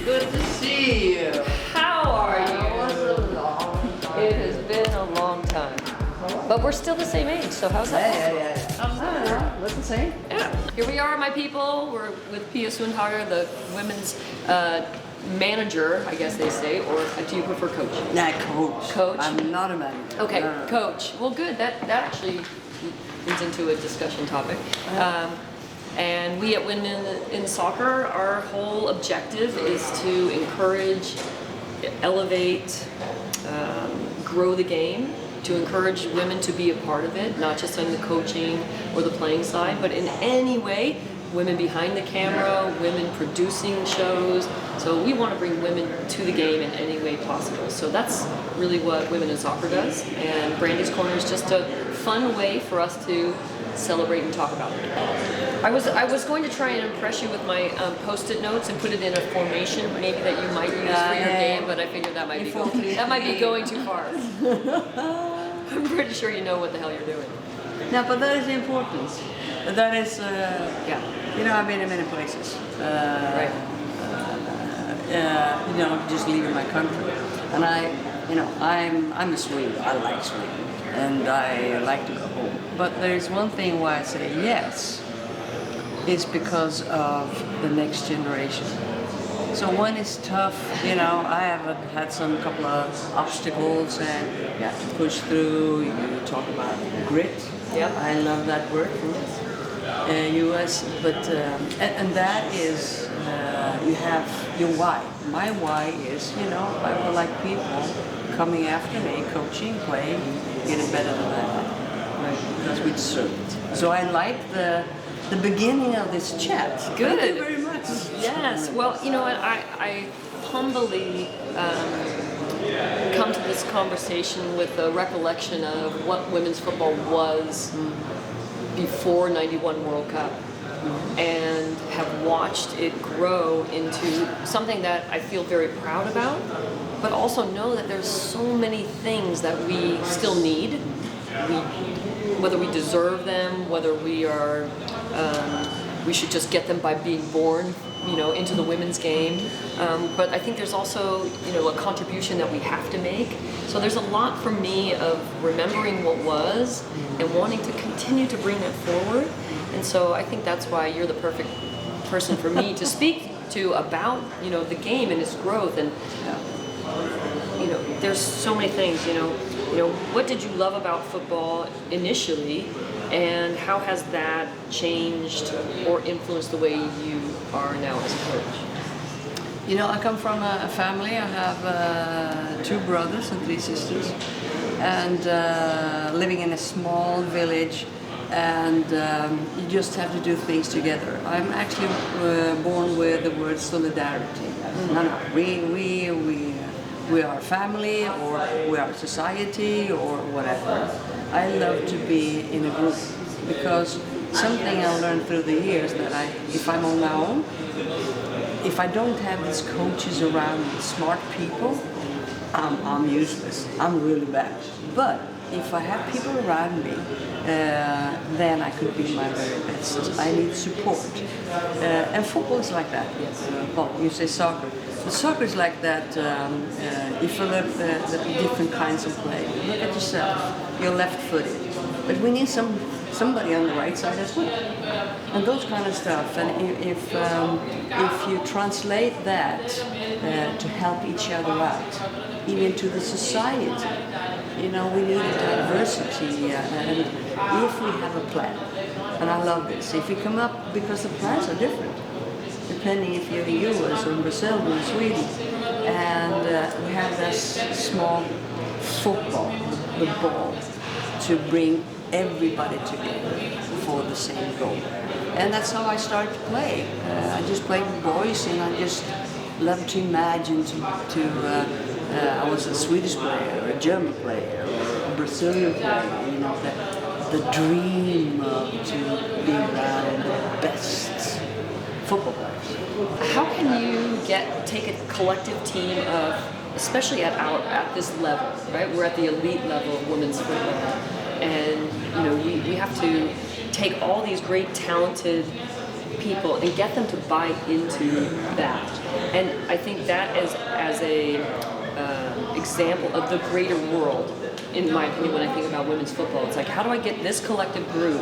Good to see you. How are you? It was a long time. It has been a long time. But we're still the same age, so how's that? Yeah. I don't know. Look the same. Yeah. Here we are, my people. We're with Pia Sundhage, the women's manager, I guess they say, or do you prefer coach? Nah, coach. Coach? I'm not a manager. Okay, No. coach. Well, good. That actually leads into a discussion topic. And we at Women in Soccer, our whole objective is to encourage, elevate, grow the game, to encourage women to be a part of it, not just on the coaching or the playing side, but in any way, women behind the camera, women producing shows. So we want to bring women to the game in any way possible. So that's really what Women in Soccer does. And Brandi's Corner is just a fun way for us to celebrate and talk about it. I was going to try and impress you with my Post-it notes and put it in a formation maybe that you might use for your game, but I figured that might be going too far. I'm pretty sure you know what the hell you're doing. No, but that is important. That is, you know, I've been in many places. Right. You know, just leaving my country. And I'm a Swede. I like Sweden. And I like to go home. But there's one thing why I say yes. Is because of the next generation. So when it's tough, you know, I have had some couple of obstacles and you have to push through. You talk about grit. Yep. I love that word from US. But and that is you have your why. My why is, you know, I would like people coming after me, coaching, playing, getting better than that. Right? Because we deserve it. So I like the beginning of this chat. Good. Thank you very much. Yes. Well, you know what? I humbly come to this conversation with a recollection of what women's football was before '91 World Cup, and have watched it grow into something that I feel very proud about, but also know that there's so many things that we still need. Whether we deserve them, whether we are, we should just get them by being born, you know, into the women's game. But I think there's also, you know, a contribution that we have to make. So there's a lot for me of remembering what was and wanting to continue to bring that forward. And so I think that's why you're the perfect person for me to speak to about, you know, the game and its growth. And you know, there's so many things, you know, what did you love about football initially, and how has that changed or influenced the way you are now as a coach? You know, I come from a family. I have 2 brothers and 3 sisters, and living in a small village, and you just have to do things together. I'm actually born with the word solidarity. No, we are family, or we are society, or whatever. I love to be in a group, because something I learned through the years that if I'm on my own, if I don't have these coaches around me, smart people, I'm useless. I'm really bad. But if I have people around me, then I could be my very best. I need support. And football is like that. Well, you say soccer. The soccer is like that. If you look at the different kinds of play, look at yourself. You're left-footed, but we need somebody on the right side as well, and those kind of stuff. And if you translate that to help each other out, even to the society, you know, we need a diversity. And if we have a plan, and I love this, if we come up, because the plans are different, depending if you're in the US or in Brazil or in Sweden, and we have this small football, the ball, to bring everybody together for the same goal. And that's how I started to play. I just played with boys, and I just loved to imagine I was a Swedish player, a German player, or a Brazilian player, you know, the dream to be around the best football players. How can you take a collective team of, especially at this level, right? We're at the elite level of women's football, and you know we have to take all these great talented people and get them to buy into that. And I think that as a example of the greater world, in my opinion, when I think about women's football, it's like, how do I get this collective group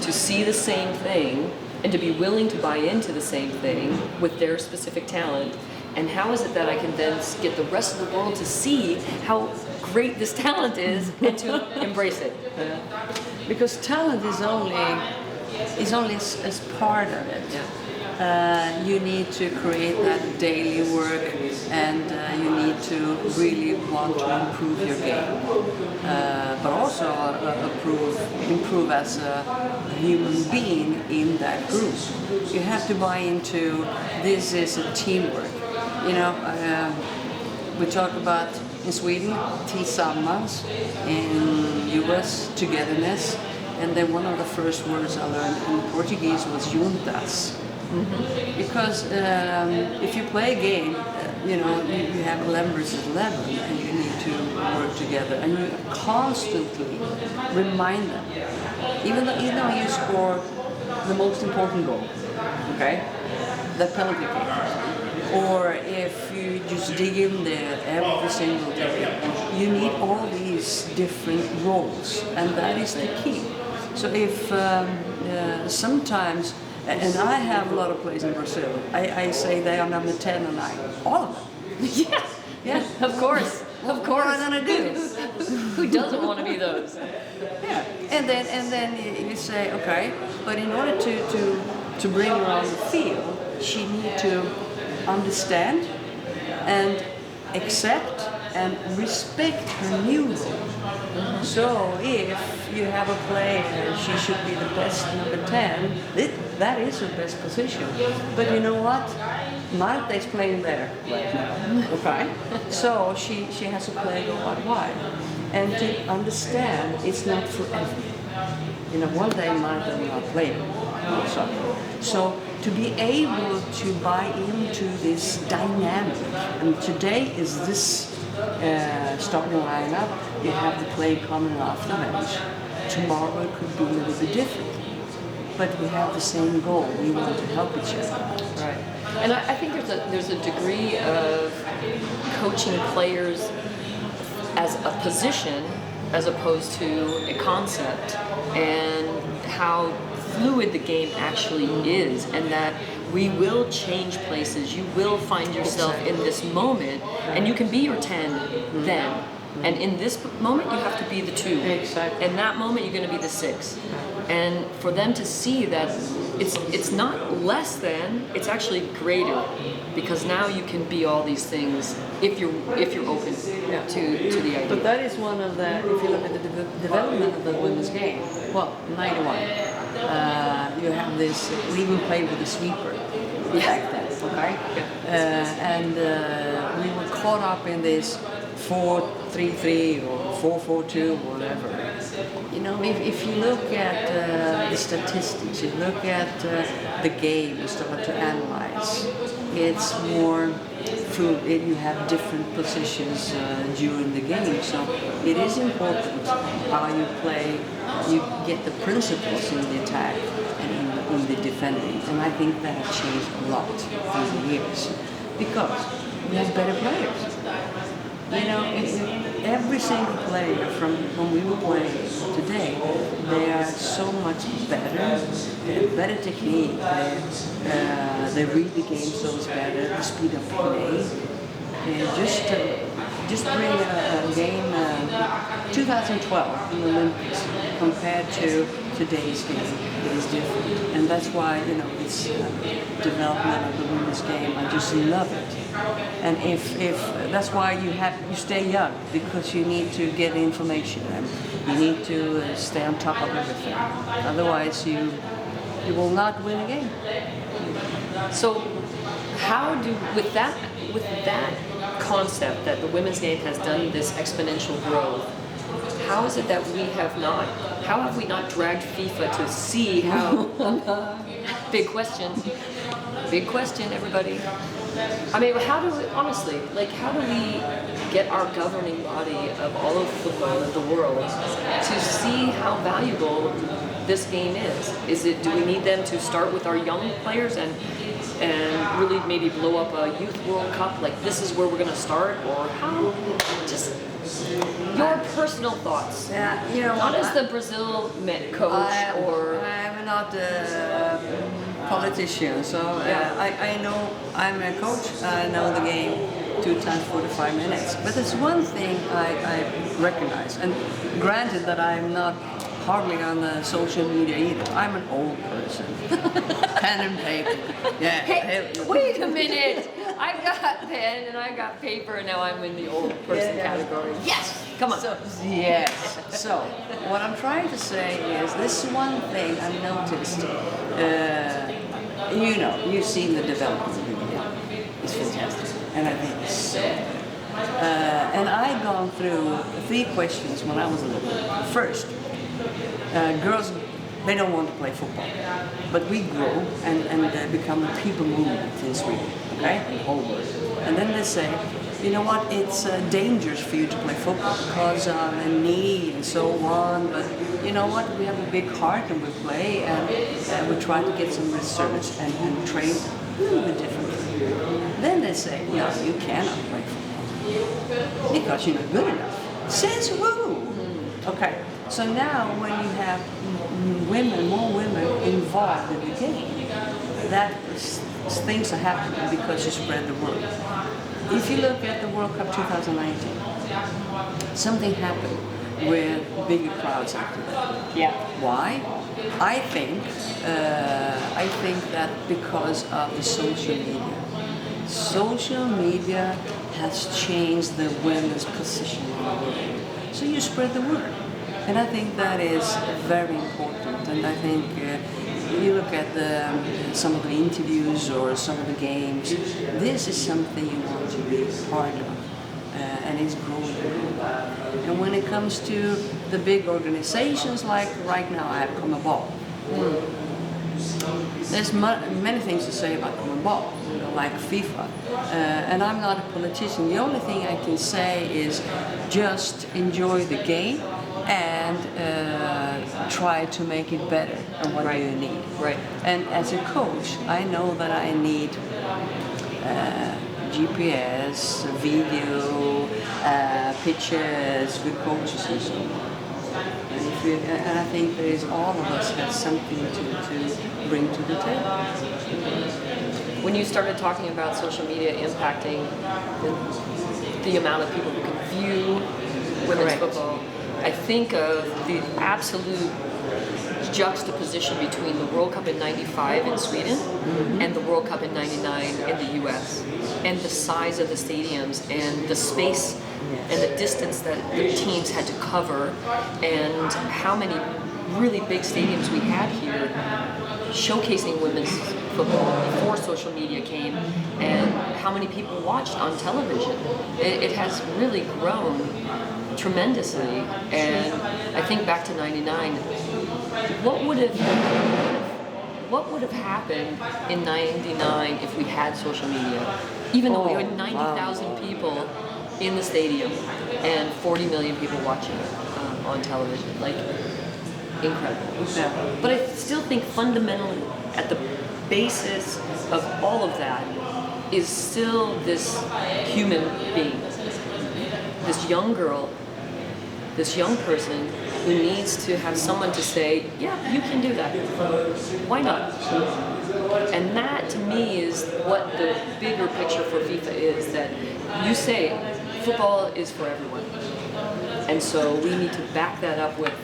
to see the same thing and to be willing to buy into the same thing with their specific talent? And how is it that I can then get the rest of the world to see how great this talent is and to embrace it? Because talent is only as part of it. You need to create that daily work, and you need to really want to improve your game, but also improve as a human being in that group. You have to buy into this is a teamwork. You know, we talk about in Sweden tillsammans, in US togetherness, and then one of the first words I learned in Portuguese was juntas. Mm-hmm. Because if you play a game, you know, you have 11 versus 11, and you need to work together, and you constantly remind them, even though you score the most important goal, okay, the penalty kick, or if you just dig in there every single day, you need all these different roles, and that is the key. So if sometimes, and I have a lot of players in Brazil, I say they are number 10 and 9, all of them. Yeah, of course. Of course. What am I gonna do? Who doesn't want to be those? Yeah, and then you say, okay, but in order to bring her on the field, she needs to understand and accept and respect her new role. Mm-hmm. So if you have a player, she should be the best number 10, that is her best position. But you know what? Marta is playing there right now. Okay? So she has to play go out wide. And to understand it's not forever. You know, one day Marta will not play soccer. So to be able to buy into this dynamic, and today is this starting lineup, you have the play coming off the bench. Tomorrow it could be a little bit different. But we have the same goal. We want to help each other. Right. And I think there's a degree of coaching players as a position as opposed to a concept, and how fluid the game actually is, and that we will change places. You will find yourself in this moment, and you can be your 10 then. And in this moment, you have to be the 2. Exactly. In that moment, you're going to be the 6. And for them to see that it's not less than, it's actually greater, because now you can be all these things if you're open to the idea. But that is one of the, if you look at the development of the women's game, well, 91, you have this, we even played with the sweeper back then, okay? And we were caught up in this 4-3-3 or 4-4-2, whatever. You know, if you look at the statistics, you look at the game, you start to analyze, it's more fluid. You have different positions during the game, so it is important how you play. You get the principles in the attack and in the defending, and I think that has changed a lot through the years because we have better players. You know, every single player from when we were playing today, they are so much better. They have better technique. They read the game so much better. The speed of play. Just bring a game 2012 in the Olympics compared to today's game. It is different, and that's why this development of the women's game. I just love it. And if that's why you stay young, because you need to get information and you need to stay on top of everything. Otherwise, you will not win a game. So, how do with that concept that the women's game has done this exponential growth? How is it that we have not? How have we not dragged FIFA to see how? Big question. Big question, everybody. I mean, how do we, honestly, how do we get our governing body of all of football in the world to see how valuable this game is? Is it, do we need them to start with our young players and really maybe blow up a youth World Cup? Like, this is where we're going to start, or how? Just your personal thoughts. Yeah, you know, not as the Brazil coach I'm not a politician, so I know I'm a coach. I know the game 2 times 45 minutes. But there's one thing I recognize, and granted that I'm not hardly on the social media either. I'm an old person. Pen and paper. Yeah. Hey, wait a minute. I've got pen and I've got paper, and now I'm in the old person category. Yes! Come on. Yes. So, what I'm trying to say is this one thing I've noticed. You know, you've seen the development of the game. It's fantastic. And I think it's so good. And I've gone through 3 questions when I was little. First, girls, they don't want to play football, but we grow and become a people movement in Sweden, okay, the whole world. And then they say, you know what, it's dangerous for you to play football because of a knee and so on, but you know what, we have a big heart and we play, and we try to get some research and train a little bit differently. Then they say, no, you cannot play football because you're not good enough. Says who? Okay. So now when you have more women involved in the game, that things are happening because you spread the word. If you look at the World Cup 2019, something happened with bigger crowds after that. Yeah. Why? I think that because of the social media. Social media has changed the women's position in the world. So you spread the word. And I think that is very important. And I think you look at some of the interviews or some of the games, this is something you want to be part of. And it's growing. And when it comes to the big organizations, like right now I have CONMEBOL. There's many things to say about CONMEBOL, like FIFA. And I'm not a politician. The only thing I can say is just enjoy the game and try to make it better. And what do you need? Right. And as a coach, I know that I need GPS, video, pictures, good coaches and so on. And I think there is all of us have something to bring to the table. When you started talking about social media impacting the amount of people who can view women's football, I think of the absolute juxtaposition between the World Cup in '95 in Sweden and the World Cup in '99 in the US, and the size of the stadiums and the space and the distance that the teams had to cover, and how many really big stadiums we had here showcasing women's football before social media came, and how many people watched on television. It has really grown tremendously. And I think back to '99, what would have happened in '99 if we had social media? Even though we had 90,000 people in the stadium and 40 million people watching it on television, like, incredible. Yeah. But I still think fundamentally at the basis of all of that is still this human being, this young girl, this young person who needs to have someone to say, yeah, you can do that. Why not? And that, to me, is what the bigger picture for FIFA is, that you say football is for everyone. And so we need to back that up with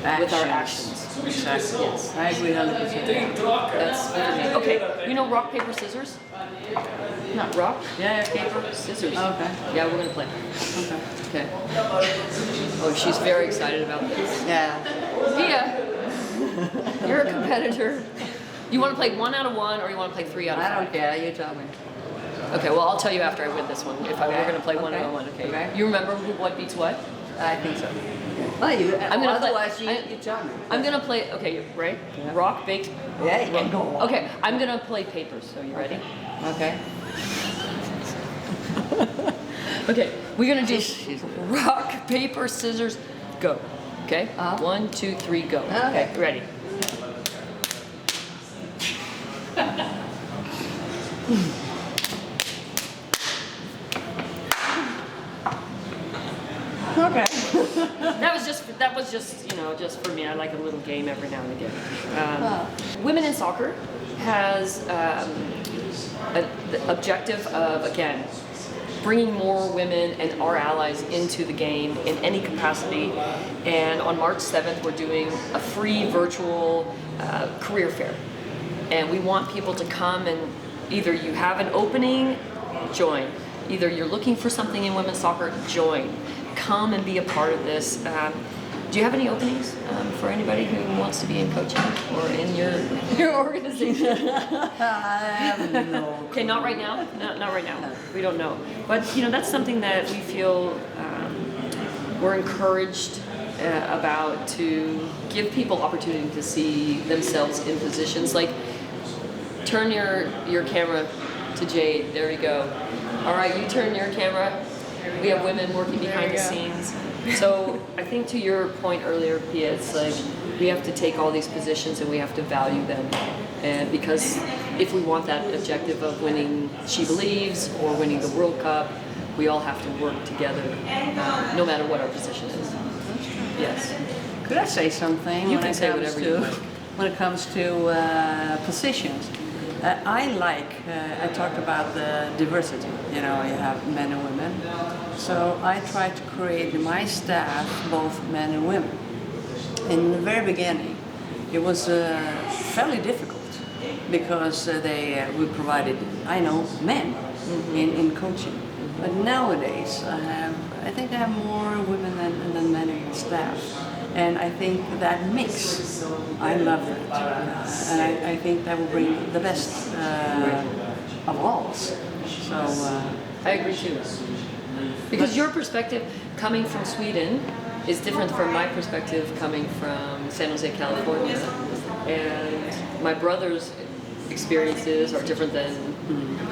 our actions. Exactly. Yes. I agree 100%. That's okay. You know rock, paper, scissors? Not rock? Yeah. Paper, scissors. Okay. Yeah, we're gonna play. Okay. Okay. Oh, she's very excited about this. Yeah. Pia, you're a competitor. You want to play 1 out of 1, or you want to play 3 out of 5? I don't care. You tell me. Okay. Well, I'll tell you after I win this one. If we're gonna play 1 out of 1. Okay. You remember what beats what? I think so. Well, I'm gonna otherwise play, you tell me. I'm gonna play. Okay, you ready? Yeah. Rock, baked. Yeah, you can go on. Okay, I'm gonna play papers. So you ready? Okay. Okay, we're gonna do rock, paper, scissors, go. Okay? 1, 2, 3, go. Okay. Ready. Okay. That was just just for me. I like a little game every now and again. Women in soccer has the objective of, again, bringing more women and our allies into the game in any capacity. And on March 7th, we're doing a free virtual career fair. And we want people to come, and either you have an opening, join. Either you're looking for something in women's soccer, join. Come and be a part of this. Do you have any openings for anybody who wants to be in coaching or in your organization? No. Okay, not right now. Not right now. We don't know. But that's something that we feel we're encouraged about, to give people opportunity to see themselves in positions. Like, turn your camera to Jade. There we go. All right, you turn your camera. We have women working behind the scenes. So I think, to your point earlier, Pia, it's like we have to take all these positions and we have to value them. And because if we want that objective of winning She Believes or winning the World Cup, we all have to work together, no matter what our position is. Yes. Could I say something? You can say whatever you like. When it comes to positions, I talked about the diversity. You have men and women. So I try to create in my staff both men and women. In the very beginning, it was fairly difficult because we provided, men in coaching. But nowadays, I think I have more women than men in my staff. And I think that mix, I love it. And I think that will bring the best of all. So I agree too. Because your perspective coming from Sweden is different from my perspective coming from San Jose, California. And my brother's experiences are different than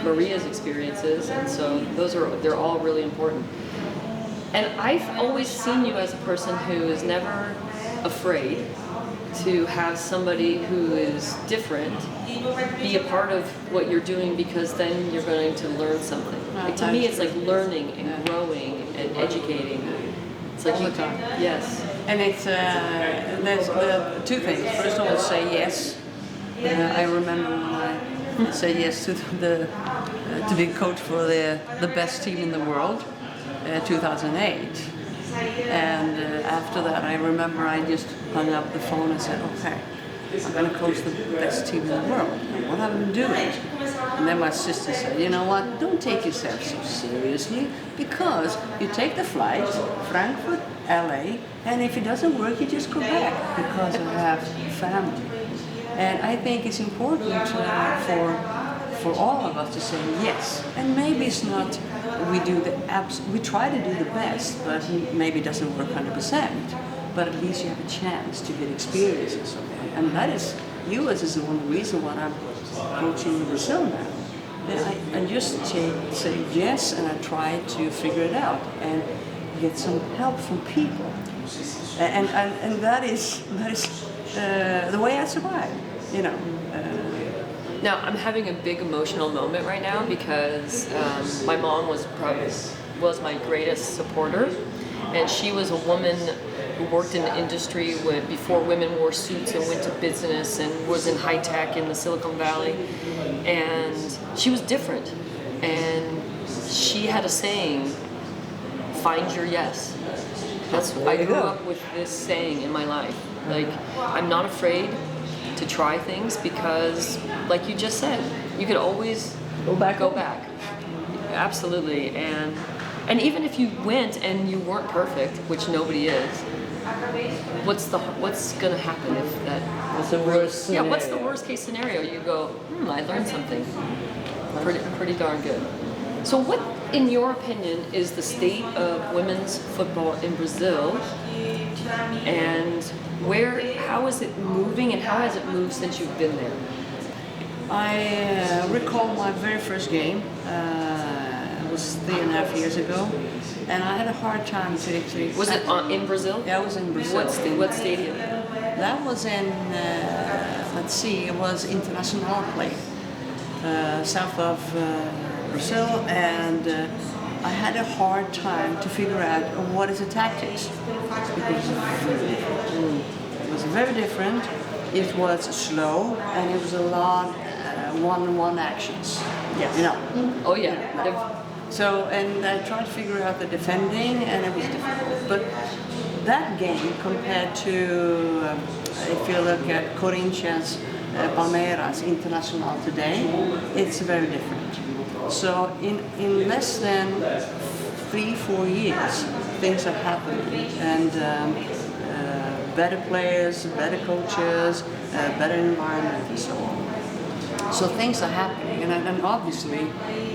Maria's experiences, and so they're all really important. And I've always seen you as a person who is never afraid to have somebody who is different be a part of what you're doing, because then you're going to learn something. Like, to me, it's like learning and growing and educating. It's like all the time. Yes. And it's there's two things. First of all, say yes. I remember when I said yes to be coach for the best team in the world, 2008. And after that, I remember I just hung up the phone and said, okay, I'm going to coach the best team in the world. What am I going to do? And then my sister said, you know what, don't take yourself so seriously, because you take the flight, Frankfurt, LA, and if it doesn't work, you just go back, because I have family. And I think it's important for all of us to say yes. And maybe it's not, we try to do the best, but maybe it doesn't work 100%. But at least you have a chance to get experiences. And that is, US is the one reason why I'm coaching in Brazil now. And I just say yes, and I try to figure it out and get some help from people. And that is the way I survive, Now, I'm having a big emotional moment right now, because my mom was my greatest supporter, and she was a woman who worked in the industry before women wore suits and went to business and was in high tech in the Silicon Valley, and she was different, and she had a saying, find your yes. I grew up with this saying in my life. Like, I'm not afraid to try things, because, like you just said, you could always go back. Absolutely. And even if you went and you weren't perfect, which nobody is, what's gonna happen if that? What's the worst scenario? Yeah, what's the worst case scenario? You go, I learned something pretty darn good. So what, in your opinion, is the state of women's football in Brazil, and how is it moving, and how has it moved since you've been there? I recall my very first game. It was 3.5 years ago, And I had a hard time to actually... Was it in Brazil? Yeah, it was in Brazil. What stadium? That was in, let's see, it was International play, south of Brazil, and I had a hard time to figure out what is the tactics, because it was very different. It was slow, and it was a lot one-on-one actions. Yes. You know. Oh yeah. So, and I tried to figure out the defending, and it was difficult. But that game, compared to, if you look at Corinthians, Palmeiras, International today, it's very different. So, in less than 3-4 years, things are happening, and better players, better coaches, better environment, and so on. So things are happening, and obviously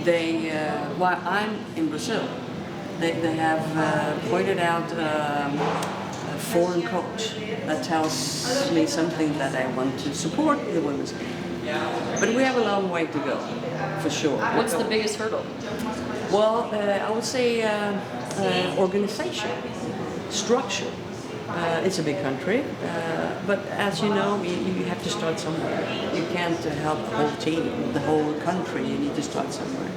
they, while I'm in Brazil, they have pointed out a foreign coach that tells me something that I want to support the women's game. But we have a long way to go, for sure. What's the biggest hurdle? Well, I would say organization, structure. It's a big country, but as you know, you have to start somewhere. You can't help the whole team, the whole country. You need to start somewhere.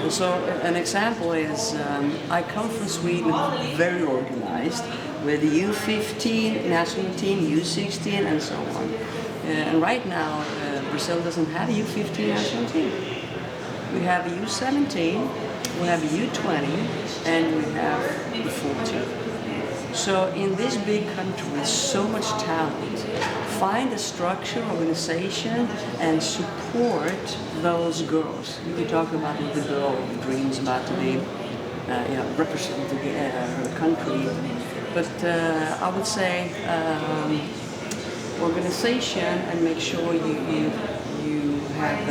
So an example is, I come from Sweden, very organized, with the U15 national team, U16, and so on. And right now, Brazil doesn't have a U15 national team. We have a U17, we have a U20, and we have the 14. So in this big country with so much talent, find a structure, organization, and support those girls. You can talk about what the girl dreams about to be, represent her country. But I would say organization, and make sure you have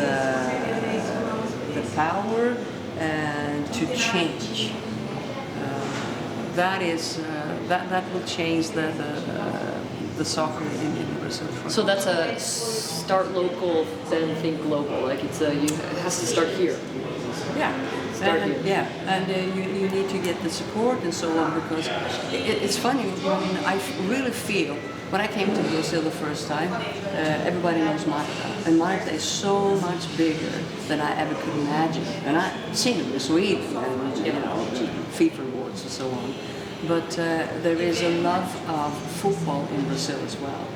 the power and to change. That is that will change the soccer in Brazil. So that's a start local, then think global. Like it has to start here. Yeah. And you need to get the support and so on, because it's funny. I mean, I really feel when I came to Brazil the first time, everybody knows Marta, and Marta is so much bigger than I ever could imagine. And I've seen it in Sweden, and FIFA awards and so on. But there is a love of football in Brazil as well.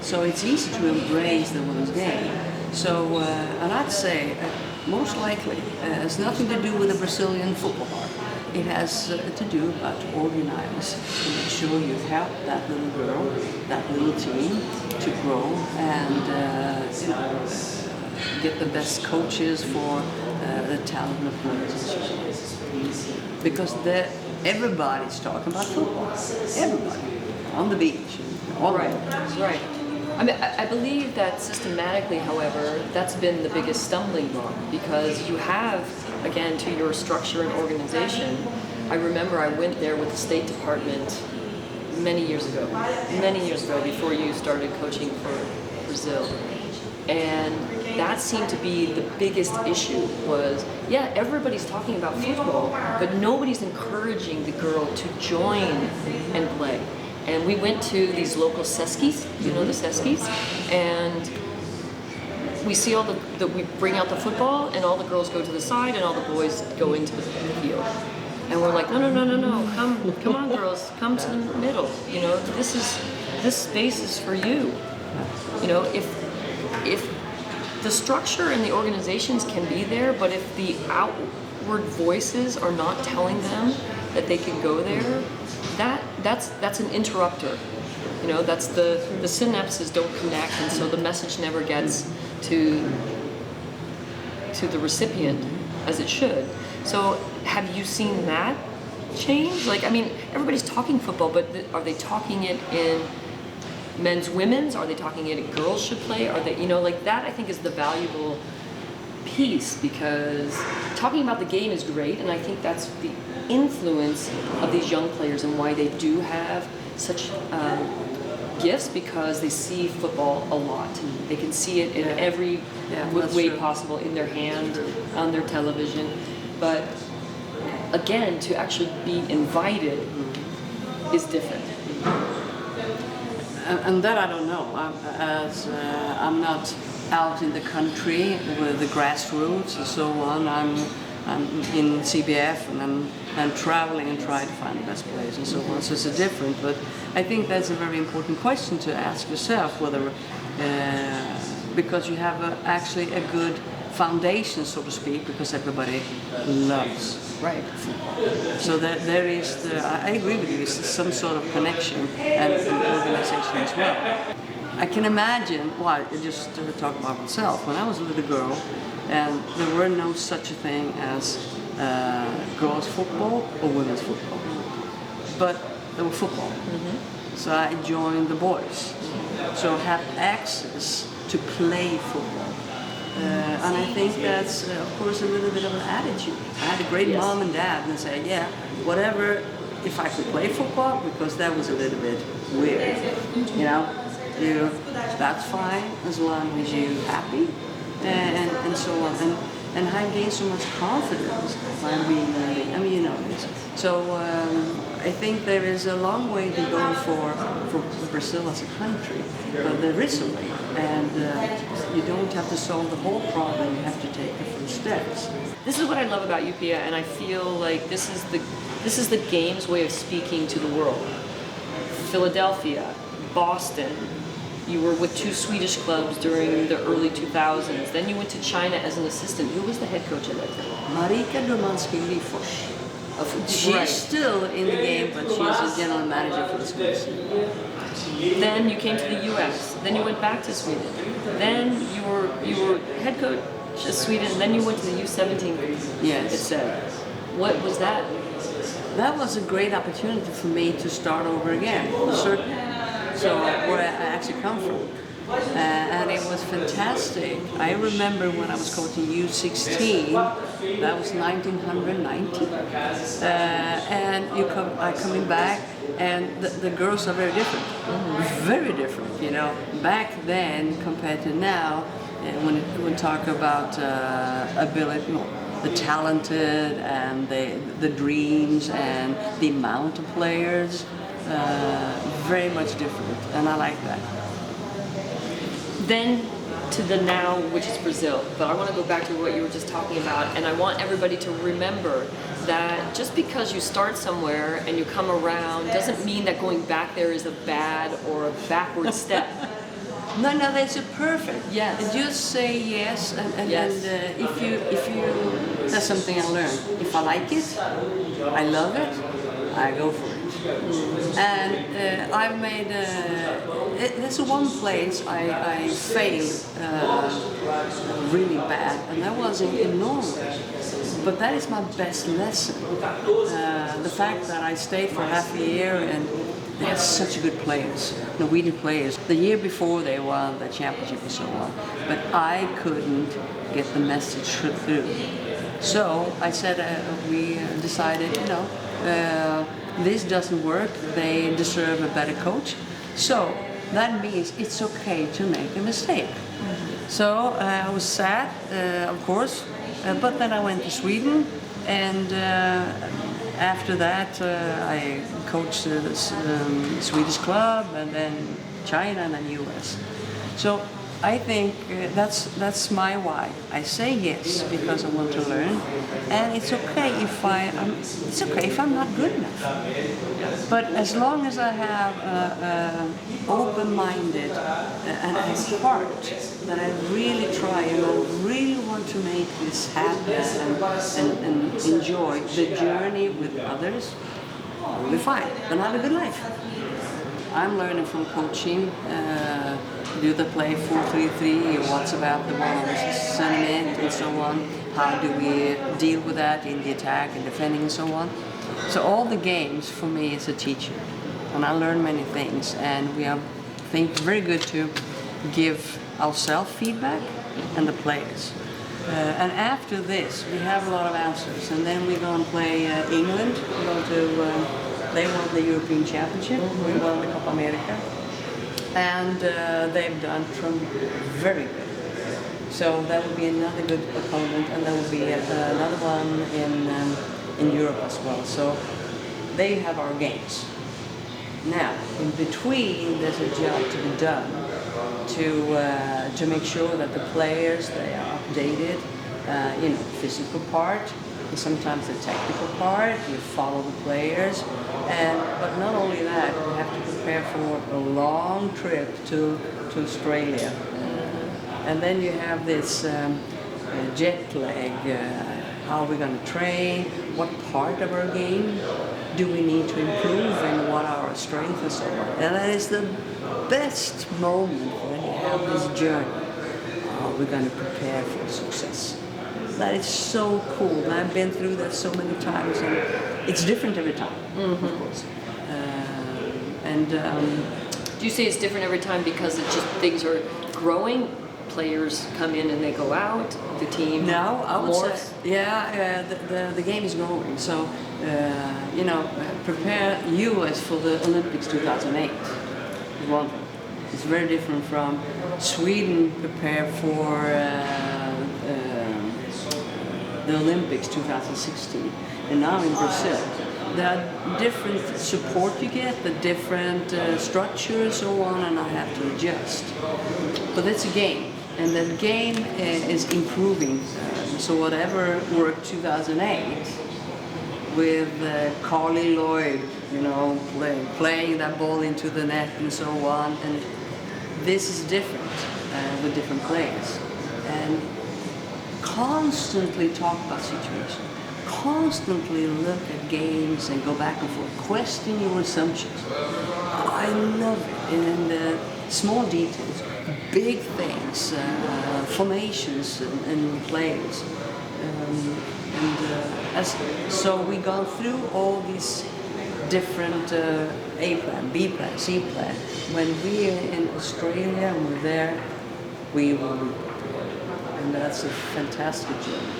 So it's easy to embrace the women's game. So, and I'd say, most likely, it has nothing to do with the Brazilian football part. It has to do about to organize, to make sure you help that little girl, that little team to grow and get the best coaches for the talent of players. Because everybody's talking about football. Everybody. On the beach. All right. Right. I mean, I believe that systematically, however, that's been the biggest stumbling block, because you have, again, to your structure and organization. I remember I went there with the State Department many years ago, before you started coaching for Brazil. And that seemed to be the biggest issue was, everybody's talking about football, but nobody's encouraging the girl to join and play. And we went to these local seskis, you know the seskis, and we see we bring out the football, and all the girls go to the side, and all the boys go into the field. And we're like, no, come on, girls, come to the middle. You know, this space is for you. You know, if the structure and the organizations can be there, but if the outward voices are not telling them that they can go there, that's an interrupter. You know, that's the synapses don't connect, and so the message never gets to the recipient as it should. So have you seen that change? Like, I mean, everybody's talking football, but are they talking it in men's, women's? Are they talking it girls should play? Are they, like that I think is the valuable piece, because talking about the game is great, and I think that's the influence of these young players and why they do have such gifts, because they see football a lot. They can see it in every way possible, in their hand, on their television. But again, to actually be invited is different. And that I don't know. I'm not out in the country with the grassroots and so on. I'm in CBF and I'm traveling and trying to find the best players and so on. So it's different, but I think that's a very important question to ask yourself, whether because you have actually a good foundation, so to speak, because everybody loves football. So there is, I agree with you, it's some sort of connection and organization as well. I can imagine, just to talk about myself, when I was a little girl, and there were no such a thing as girls football or women's football, but there were football. So I joined the boys, so I had access to play football. And I think that's, of course, a little bit of an attitude. I had a great mom and dad and say, yeah, whatever, if I could play football, because that was a little bit weird, you know. That's fine as long as you're happy and so on. And I gained so much confidence by being, I mean, you know this. So I think there is a long way to go for Brazil as a country, but there is a way, and you don't have to solve the whole problem. You have to take the first steps. This is what I love about you, Pia, and I feel like this is the game's way of speaking to the world. Philadelphia, Boston. You were with 2 Swedish clubs during the early 2000s. Then you went to China as an assistant. Who was the head coach at that time? Marika Domanski-Lifors. She's still in the game, but she's a general manager for the Swedes. Then you came to the U.S. Then you went back to Sweden. Then you were head coach of Sweden. Then you went to the U17. Yes. It said. What was that? That was a great opportunity for me to start over again. So where I actually come from. And it was fantastic. I remember when I was coaching U16, that was 1990, and I coming back, and the girls are very different, very different. You know, back then compared to now, when we talk about ability, you know, the talented and the dreams and the amount of players, very much different, and I like that. Then to the now, which is Brazil. But I want to go back to what you were just talking about, and I want everybody to remember that just because you start somewhere and you come around doesn't mean that going back there is a bad or a backward step. No, that's a perfect. Yes. Just say yes, and Yes. if you that's something I learned. If I like it, I love it, I go for it. And I've made. There's one place I failed really bad, and that was in Norway. But that is my best lesson. The fact that I stayed for half a year and they had such good players, Norwegian players. The year before they won the championship and so on, but I couldn't get the message through. So I said, we decided, this doesn't work. They deserve a better coach. So that means it's okay to make a mistake. So I was sad, of course, but then I went to Sweden, and after that I coached the Swedish club, and then China, and then US. So I think that's my why. I say yes because I want to learn, and it's okay if I'm not good enough. But as long as I have open-minded and a heart that I really try and I really want to make this happen and enjoy the journey with others, I'll be fine. Then I have a good life. I'm learning from coaching. Do they play 4-3-3? What's about the ball sentiment and so on? How do we deal with that in the attack and defending and so on? So all the games for me is a teacher, and I learn many things. And we are, I think, very good to give ourselves feedback and the players. And after this, we have a lot of answers, and then we're going to play England. We're going to. They won the European Championship. We won the Copa America. And they've done very good. So that would be another good opponent, and there will be another one in Europe as well. So they have our games. Now, in between, there's a job to be done to make sure that the players, they are updated, physical part, and sometimes the technical part, you follow the players, but not only that, we have to prepare for a long trip to Australia. And then you have this jet lag, how are we going to train, what part of our game do we need to improve, and what are our strengths and so on. And that is the best moment when you have this journey. We're going to prepare for success. That is so cool. And I've been through that so many times, and it's different every time, of course. Do you say it's different every time because it's just things are growing? Players come in and they go out. The team. No, I would morphs? say, the game is growing. So, prepare US for the Olympics 2008 is one thing. It's very different from Sweden prepare for the Olympics 2016, and now in Brazil. There are different support you get, the different structures, so on, and I have to adjust. But it's a game, and that game is improving. So whatever worked 2008 with Carly Lloyd, playing that ball into the net and so on, and this is different with different players. And constantly talk about situations. Constantly look at games and go back and forth. Question your assumptions. I love it. And the small details, big things, formations and plays. So we gone through all these different A plan, B plan, C plan. When we are in Australia and we're there, we will be prepared. And that's a fantastic journey.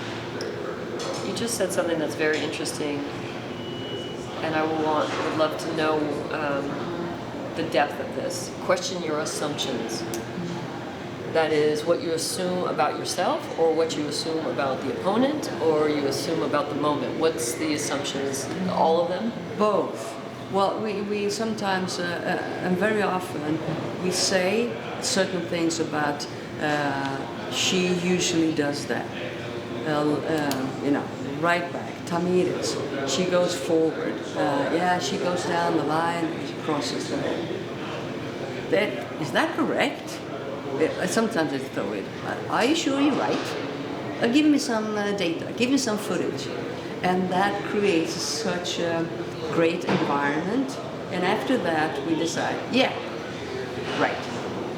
You just said something that's very interesting, and I would love to know the depth of this. Question your assumptions. That is what you assume about yourself, or what you assume about the opponent, or you assume about the moment. What's the assumptions? All of them? Both. Well, we sometimes, and very often, we say certain things about she usually does that. Right back, Tamires, she goes forward. She goes down the line and she crosses the line. Is that correct? Sometimes I throw it. Are you sure you're right? Give me some data, give me some footage. And that creates such a great environment. And after that, we decide, right.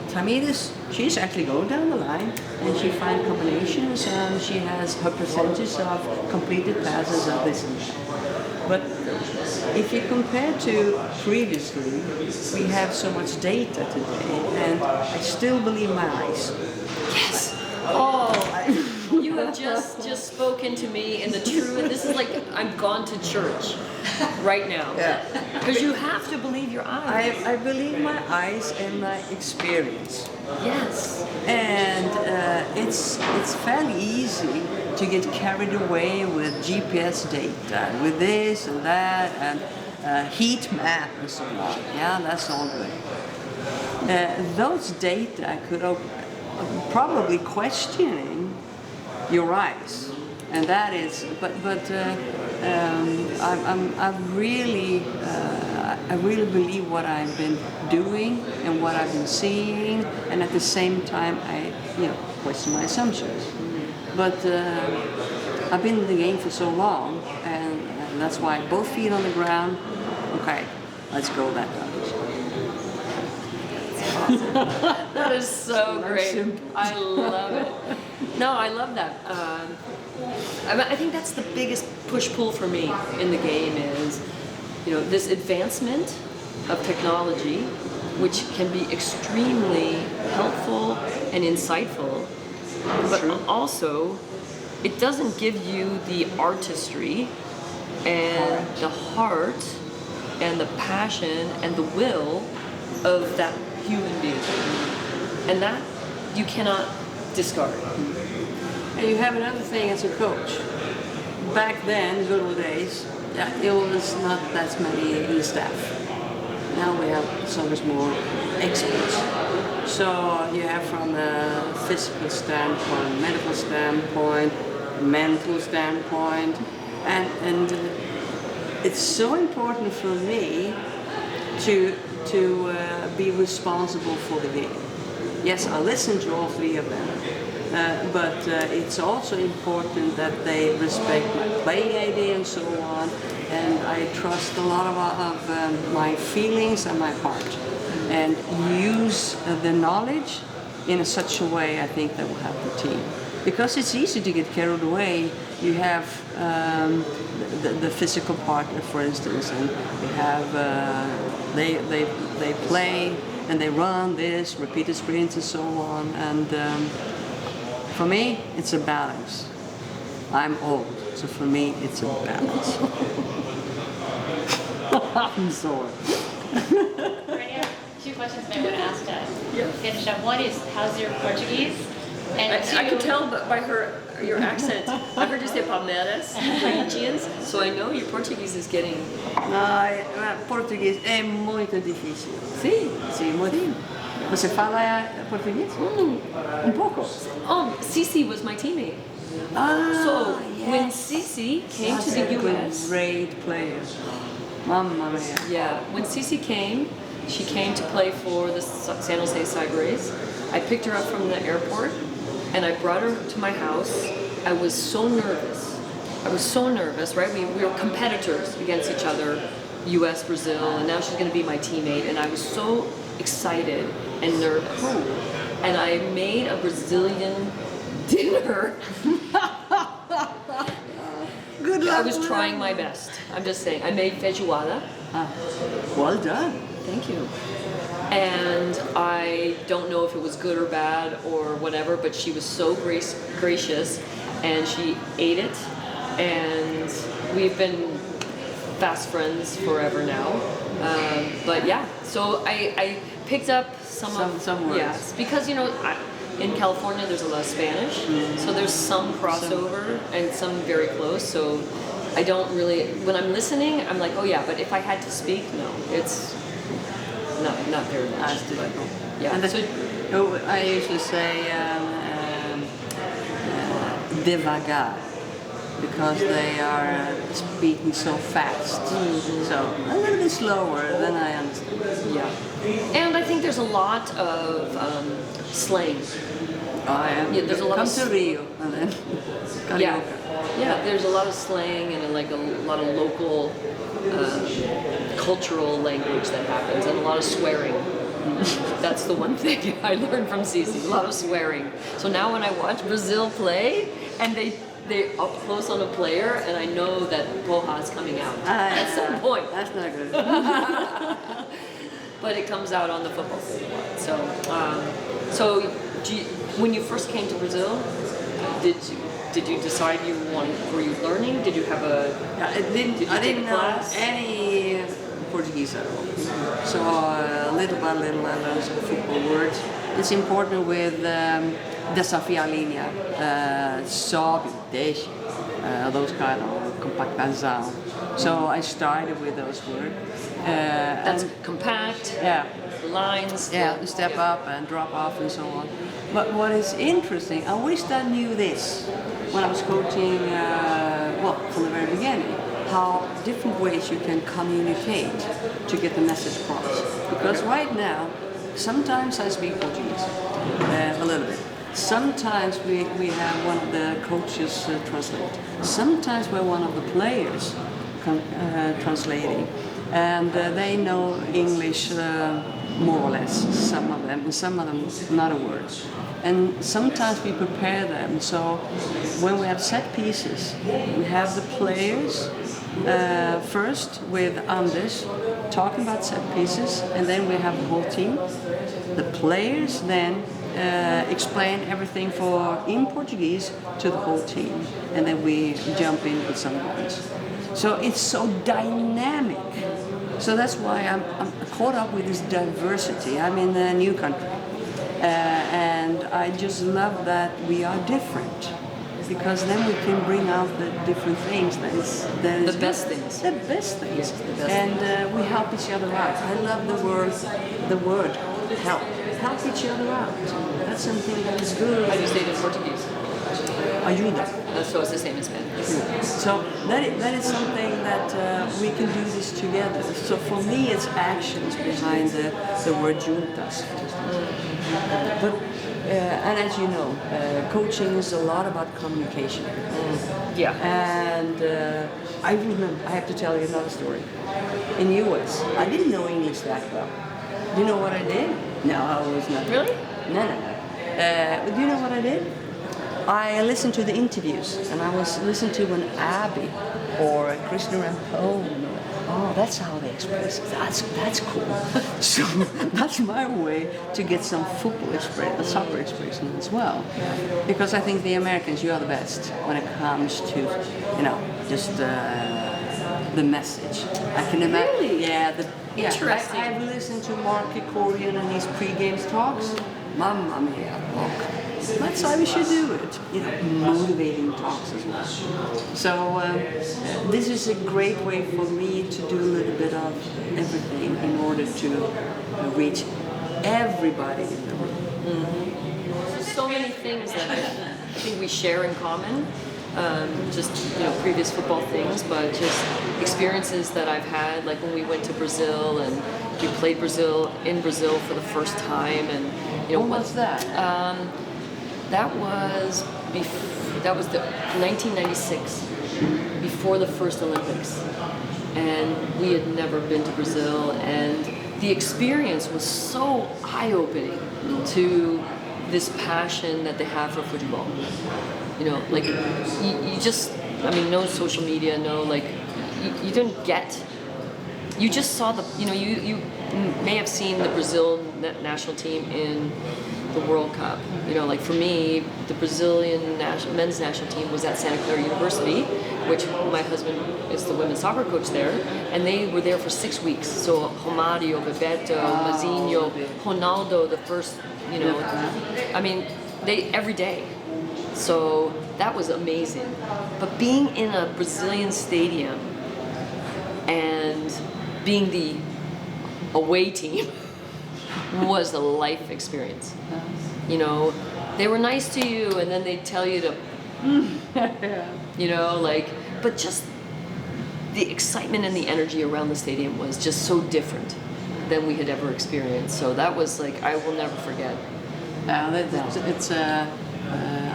Tamires, she's actually going down the line and she finds combinations and she has her percentage of completed passes of this and that. But if you compare to previously, we have so much data today, and I still believe my eyes. Yes. Oh, you have just spoken to me in the true. This is like I'm gone to church right now. Yeah. Because you have to believe your eyes. I believe my eyes and my experience. Yes. And it's fairly easy to get carried away with GPS data, with this and that, and heat map and so on. Yeah, that's all good. Those data could probably questioning your eyes, and that is. I really believe what I've been doing and what I've been seeing, and at the same time, I question my assumptions. But I've been in the game for so long, and that's why both feet on the ground. Okay, let's go that direction. That is so great. I love it. No, I love that. I think that's the biggest push-pull for me in the game is, this advancement of technology, which can be extremely helpful and insightful, but also it doesn't give you the artistry and the heart and the passion and the will of that human being. And that you cannot discard. And you have another thing as a coach. back then, good old days, it was not that many in the staff. Now we have so much more experts. So you have from a physical standpoint, medical standpoint, mental standpoint, and it's so important for me to be responsible for the game. Yes, I listen to all three of them, but it's also important that they respect my playing idea and so on, and I trust a lot of my feelings and my heart, and use the knowledge in such a way I think that will help the team. Because it's easy to get carried away. You have the physical part, for instance, and you have they play and they run this, repeated sprints and so on. And for me, it's a balance. I'm old, so for me, it's a balance. I'm sorry. Brandi, I have two questions that I want to ask to finish up. One is, how's your Portuguese? And two, I can tell by your accent. I heard you say Palmeiras, Corinthians, so I know your Portuguese is getting... Português é muito difícil. Sim. Sim, muito. Você fala português? Pouco. Cici was my teammate. So when Cici came to the US... Great player. Mamma mia. Yeah, when Cici came, she came to play for the San Jose Cyberrays. I picked her up from the airport and I brought her to my house. I was so nervous. Right? We were competitors against each other, US, Brazil, and now she's going to be my teammate. And I was so excited and nervous. And I made a Brazilian dinner. Good luck. I was trying my best. I'm just saying. I made feijoada. Well done. Thank you. And I don't know if it was good or bad or whatever, but she was so gracious, and she ate it, and we've been fast friends forever now. But yeah, so I picked up some words. Yes, because in California there's a lot of Spanish, so there's some crossover and some very close. So I don't really, when I'm listening, I'm like, oh yeah, but if I had to speak, no, it's not very much. But, yeah. And so I usually say devagar, because they are speaking so fast. So a little bit slower than I understand. Yeah. And I think there's a lot of slang. Yeah, there's a lot Come of to Rio and then karaoke. Yeah, there's a lot of slang and like a lot of local cultural language that happens, and a lot of swearing. That's the one thing I learned from Cici, a lot of swearing. So now when I watch Brazil play and they're up close on a player, and I know that Poha is coming out at some point. That's not good. But it comes out on the football field a lot. So when you first came to Brazil, did you decide were you learning? Did you have I didn't know any Portuguese at all. So little by little I learned some football words. It's important with desafiar a linha, sobe, deixe, those kind of compactação. So I started with those words. That's compact. Yeah. Lines. Yeah, step up and drop off and so on. But what is interesting, I wish I knew this when I was coaching, from the very beginning, how different ways you can communicate to get the message across. Because right now, sometimes I speak Portuguese, a little bit. Sometimes we have one of the coaches translate. Sometimes we're one of the players translating. And they know English more or less, some of them, and some of them not a word. And sometimes we prepare them, so when we have set pieces, we have the players first with Anders talking about set pieces, and then we have the whole team. The players then explain everything in Portuguese to the whole team, and then we jump in with some words. So it's so dynamic. So that's why I'm caught up with this diversity. I'm in a new country, and I just love that we are different. because then we can bring out the different things that is The best things. The best things. Yes, the best and we help each other out. I love the word help. Help each other out. That's something that is good. How do you say it in Portuguese? Ayuda. So it's the same in Spanish. So that is something that we can do this together. So for me, it's actions behind the word juntas. But and as you know, coaching is a lot about communication. Yeah. And I remember, I have to tell you another story. In US, I didn't know English that well. Do you know what I did? No, I was not. Really? No. Do you know what I did? I listened to the interviews, and I was listening to an Abby or a Krishna Rampone. Oh, that's how they express it. That's cool. So that's my way to get some football expression, soccer expression as well. Because I think the Americans, you are the best when it comes to, just the message. I can imagine. Really? Yeah. Interesting. I've listened to Mark Kikorian and his pre-game talks. Mamma mia, look. That's how we should do it. Motivating talks as well. So this is a great way for me to do a little bit of everything in order to reach everybody in the room. So many things that I think we share in common. Just previous football things, but just experiences that I've had, like when we went to Brazil and we played in Brazil for the first time, and When was that? That was the 1996, before the first Olympics, and we had never been to Brazil, and the experience was so eye-opening to this passion that they have for football. Like you just, no social media, you didn't get. You just saw you may have seen the Brazil national team in the World Cup. Like for me, the Brazilian men's national team was at Santa Clara University, which my husband is the women's soccer coach there, and they were there for 6 weeks. So Romario, Bebeto, Mazinho, Ronaldo, the first, they every day. So that was amazing. But being in a Brazilian stadium and being the away team was a life experience. They were nice to you, and then they'd tell you to, but just the excitement and the energy around the stadium was just so different than we had ever experienced. So that was I will never forget.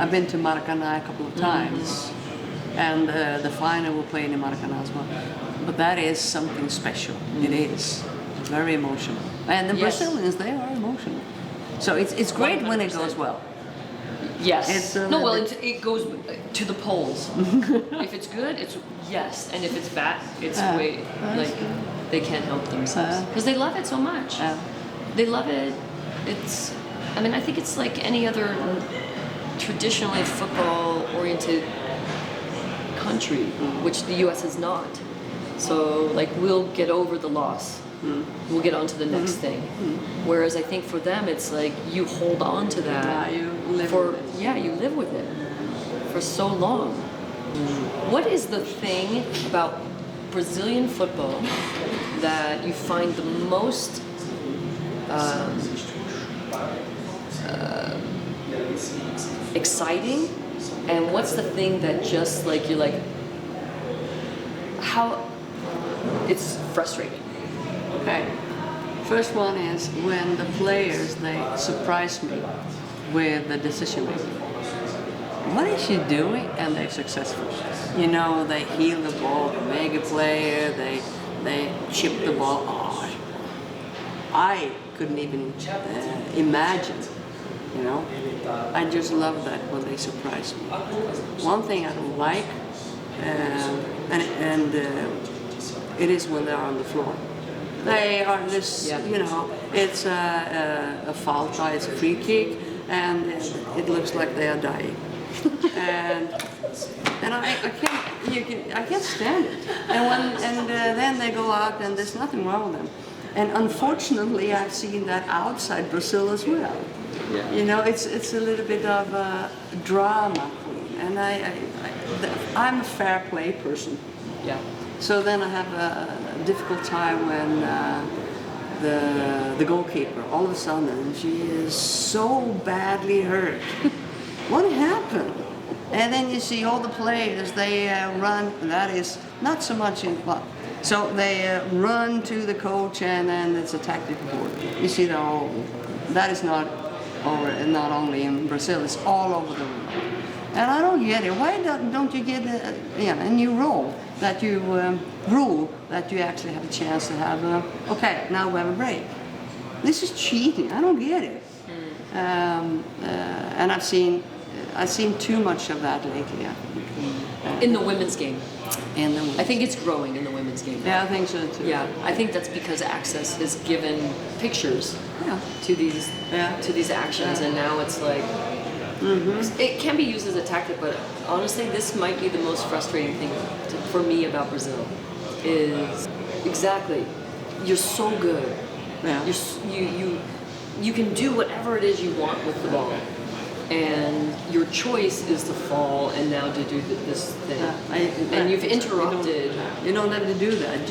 I've been to Maracanã a couple of times, and the final will play in Maracanã as well. But that is something special. It is very emotional, and the Brazilians, they are emotional. So it's great 100%. When it goes well. Yes. It goes to the polls. If it's good, it's yes, and if it's bad, it's they can't help themselves because they love it so much. They love it. I think it's like any other traditionally football-oriented country, which the U.S. is not. So, we'll get over the loss. We'll get on to the next thing. Whereas I think for them, it's like you hold on to that. You live with it for so long. What is the thing about Brazilian football that you find the most exciting, and what's the thing that just how it's frustrating? Okay. First one is when the players, they surprise me with the decision making. What is she doing? And they're successful. They heal the ball, they make a player, they chip the ball. Oh, I couldn't even imagine. I just love that when they surprise me. One thing I don't like, and it is when they're on the floor. They are this, it's a foul try, it's a free kick, and it looks like they are dying. and I can't stand it. And then they go out, and there's nothing wrong with them. And unfortunately, I've seen that outside Brazil as well. Yeah. It's a little bit of a drama queen. I'm a fair play person. Yeah. So then I have a difficult time when the goalkeeper, all of a sudden, she is so badly hurt. What happened? And then you see all the players, they run, that is not so much in club. So they run to the coach and then it's a tactical board. You see that all, that is not only in Brazil, it's all over the world. And I don't get it. Why don't you get a new rule that you actually have a chance to have okay, now we have a break. This is cheating. I don't get it. And I've seen too much of that lately. I think. In the women's game. I think it's growing in the women's game. Yeah, I think so too. Yeah, I think that's because Access has given pictures to these actions, and now it's like it can be used as a tactic. But honestly, this might be the most frustrating thing for me about Brazil. Is exactly you're so good. Yeah. You can do whatever it is you want with the ball. And your choice is to fall and now to do this thing. And you've interrupted. You don't have to do that.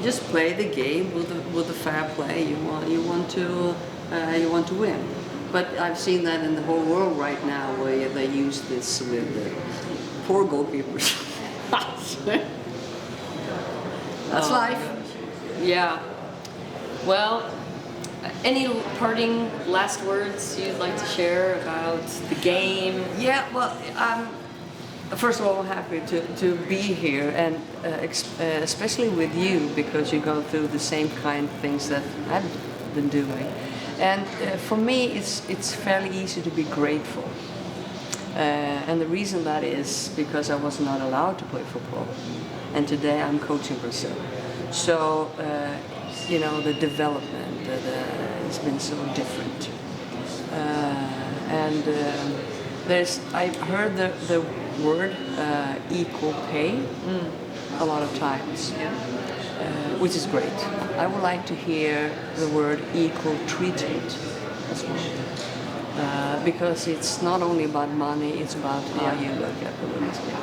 Just play the game with the fair play. You want to win. But I've seen that in the whole world right now, where they use this with the poor goalkeepers. That's life. Yeah. Well. Any parting last words you'd like to share about the game? Yeah, well, first of all, I'm happy to be here, and especially with you, because you go through the same kind of things that I've been doing. And for me, it's fairly easy to be grateful. And the reason that is because I was not allowed to play football, and today I'm coaching Brazil. So, the development has been so different. I've heard the word equal pay a lot of times, which is great. I would like to hear the word equal treatment as well. Because it's not only about money, it's about how you look at the women's game.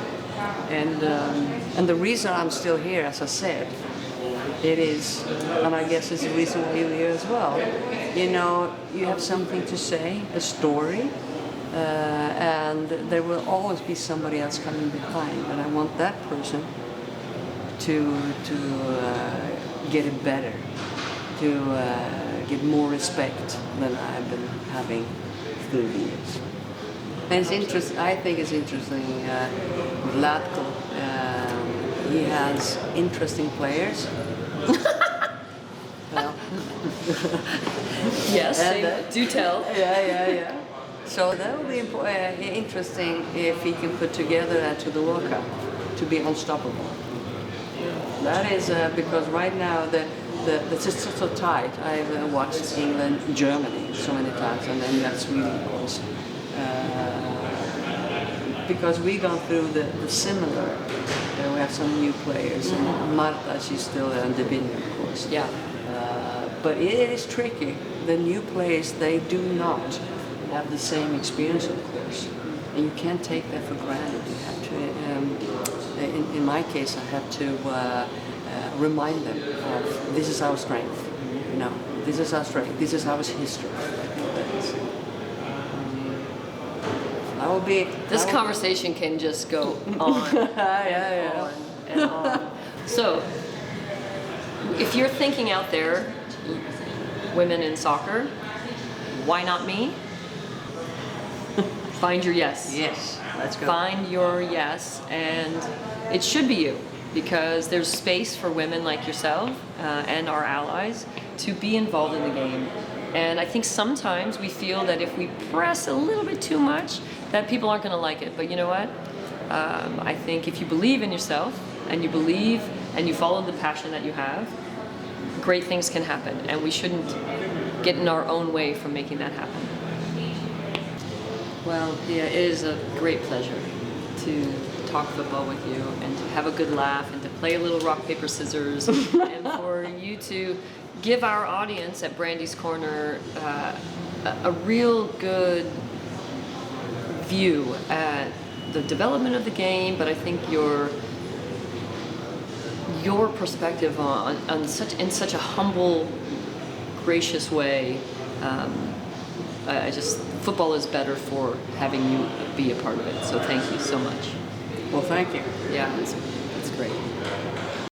And the reason I'm still here, as I said, it is, and I guess it's the reason why you're here as well. You have something to say, a story, and there will always be somebody else coming behind, and I want that person to get it better, to get more respect than I've been having through the years. And it's interesting. I think it's interesting. Vlatko, he has interesting players. Well. Yes, do tell. Yeah. So that would be interesting if he can put together to the World Cup to be unstoppable. That is because right now it's just so tight. I've watched England, Germany so many times, and then you have Sweden, of course. Because we gone through the similar. We have some new players. And Marta, she's still in the Divina, of course. Yeah. But it is tricky. The new players, they do not have the same experience, of course. And you can't take that for granted. You have to, in my case, I have to remind them of this is our strength. This is our strength. This is our history. This conversation can just go on yeah. and on. So, if you're thinking out there, women in soccer, why not me? Find your yes. Yes, let's go. Find your yes, and it should be you, because there's space for women like yourself and our allies to be involved in the game. And I think sometimes we feel that if we press a little bit too much, that people aren't going to like it. But you know what? I think if you believe in yourself and you believe and you follow the passion that you have, great things can happen. And we shouldn't get in our own way from making that happen. Well, Pia, it is a great pleasure to talk football with you and to have a good laugh and to play a little rock, paper, scissors and for you to give our audience at Brandi's Corner a real good view at the development of the game, but I think your perspective on such a humble, gracious way. I just, football is better for having you be a part of it. So thank you so much. Well, thank you. Yeah, it's great.